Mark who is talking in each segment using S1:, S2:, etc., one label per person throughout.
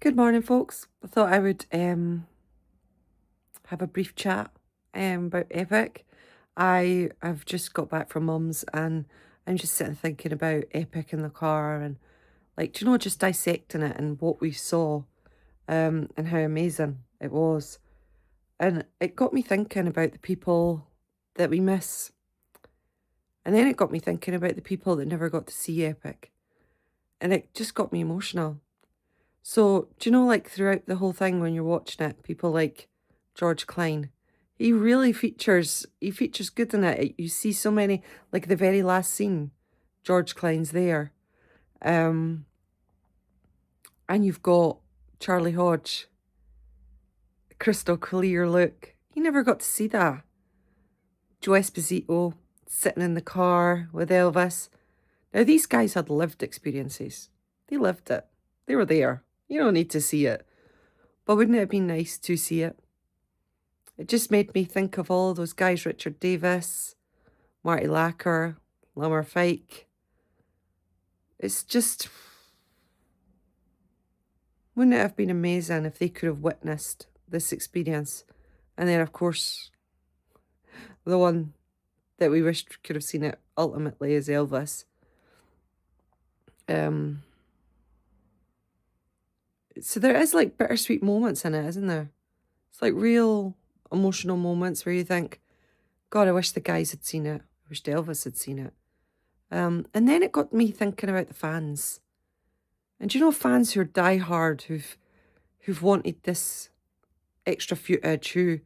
S1: Good morning, folks. I thought I would have a brief chat about Epic. I have just got back from Mum's and I'm just sitting thinking about Epic in the car and just dissecting it and what we saw and how amazing it was. And it got me thinking about the people that we miss. And then it got me thinking about the people that never got to see Epic. And it just got me emotional. So, like throughout the whole thing when you're watching it, people like George Klein, he features good in it. You see so many, like the very last scene, George Klein's there. Um, and you've got Charlie Hodge, crystal clear look. You never got to see that. Joe Esposito sitting in the car with Elvis. Now, these guys had lived experiences. They lived it. They were there. You don't need to see it. But wouldn't it have been nice to see it? It just made me think of all those guys, Richard Davis, Marty Lacker, Lamar Fike. It's just, wouldn't it have been amazing if they could have witnessed this experience? And then, of course, the one that we wished could have seen it ultimately is Elvis. Um, so there is like bittersweet moments in it, isn't there? It's like real emotional moments where you think, God, I wish the guys had seen it. I wish Elvis had seen it. And then it got me thinking about the fans. And do you know fans who are diehard, who've wanted this extra footage, who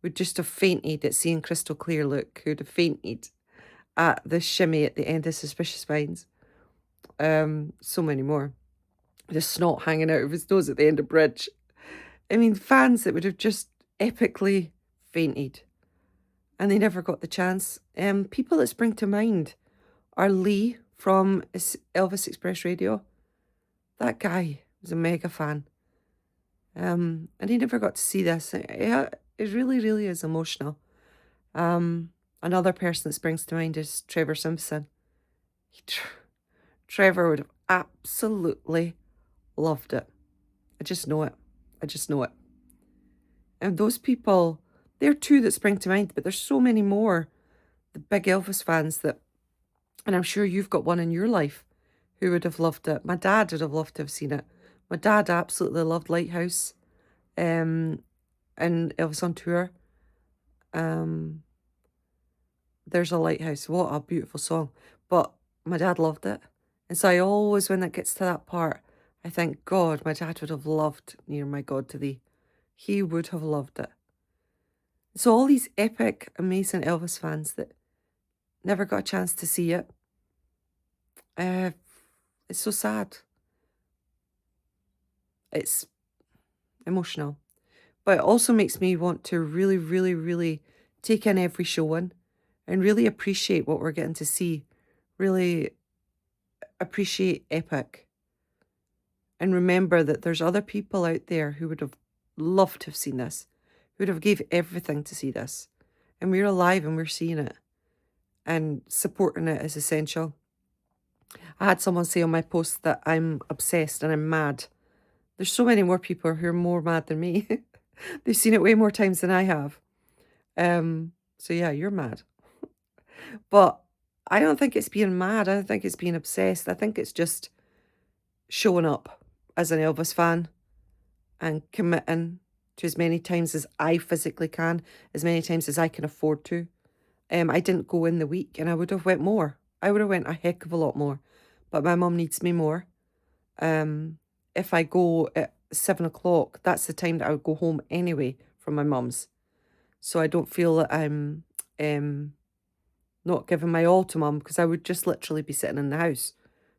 S1: would just have fainted at seeing Crystal Clear look, who'd have fainted at the shimmy at the end of Suspicious Minds. So many more. The snot hanging out of his nose at the end of Bridge. I mean, fans that would have just epically fainted. And they never got the chance. People that spring to mind are Lee from Elvis Express Radio. That guy was a mega fan. And he never got to see this. It really, really is emotional. Another person that springs to mind is Trevor Simpson. Trevor would have absolutely loved it. I just know it. I just know it. And those people, they're two that spring to mind, but there's so many more. The big Elvis fans that, and I'm sure you've got one in your life who would have loved it. My dad would have loved to have seen it. My dad absolutely loved Lighthouse. And Elvis on tour. There's a lighthouse. What a beautiful song. But my dad loved it. And so I always, when it gets to that part, I think, God, my dad would have loved Near My God to Thee. He would have loved it. So all these epic, amazing Elvis fans that never got a chance to see it, it's so sad. It's emotional. But it also makes me want to really, really, really take in every showing and really appreciate what we're getting to see. Really appreciate Epic. And remember that there's other people out there who would have loved to have seen this, who would have gave everything to see this. And we're alive and we're seeing it. And supporting it is essential. I had someone say on my post that I'm obsessed and I'm mad. There's so many more people who are more mad than me. They've seen it way more times than I have. So yeah, you're mad. But I don't think it's being mad. I don't think it's being obsessed. I think it's just showing up as an Elvis fan and committing to as many times as I physically can, as many times as I can afford to. I didn't go in the week and I would have went more. I would have went a heck of a lot more. But my mum needs me more. If I go at 7 o'clock, that's the time that I would go home anyway from my mum's. So I don't feel that I'm not giving my all to mum because I would just literally be sitting in the house.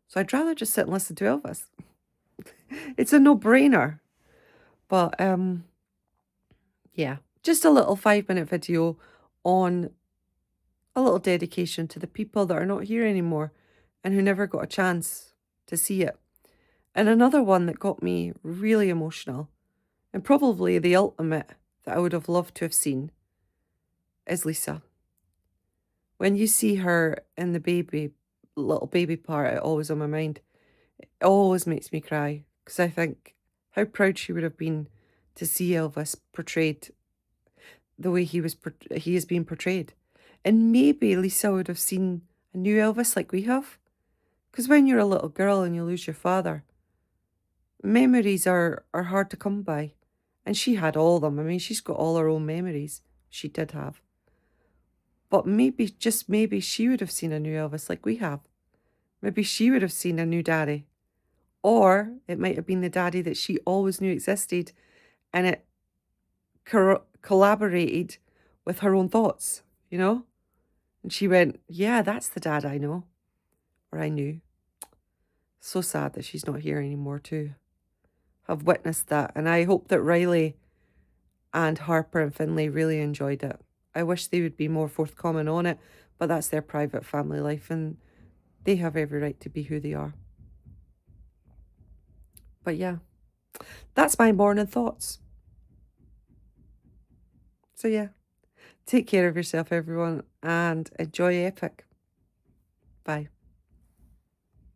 S1: So I'd rather just sit and listen to Elvis. It's a no-brainer. But yeah, just a little 5-minute video on a little dedication to the people that are not here anymore and who never got a chance to see it. And another one that got me really emotional, and probably the ultimate that I would have loved to have seen, is Lisa. When you see her in the little baby part, it always on my mind. It always makes me cry because I think how proud she would have been to see Elvis portrayed the way he is being portrayed. And maybe Lisa would have seen a new Elvis like we have. Because when you're a little girl and you lose your father, memories are hard to come by. And she had all of them. I mean, she's got all her own memories. She did have. But maybe, just maybe, she would have seen a new Elvis like we have. Maybe she would have seen a new daddy. Or it might have been the daddy that she always knew existed and it collaborated with her own thoughts, you know? And she went, yeah, that's the dad I know, or I knew. So sad that she's not here anymore to have witnessed that. And I hope that Riley and Harper and Finlay really enjoyed it. I wish they would be more forthcoming on it, but that's their private family life and they have every right to be who they are. But yeah, that's my morning thoughts. So yeah, take care of yourself, everyone, and enjoy Epic. Bye.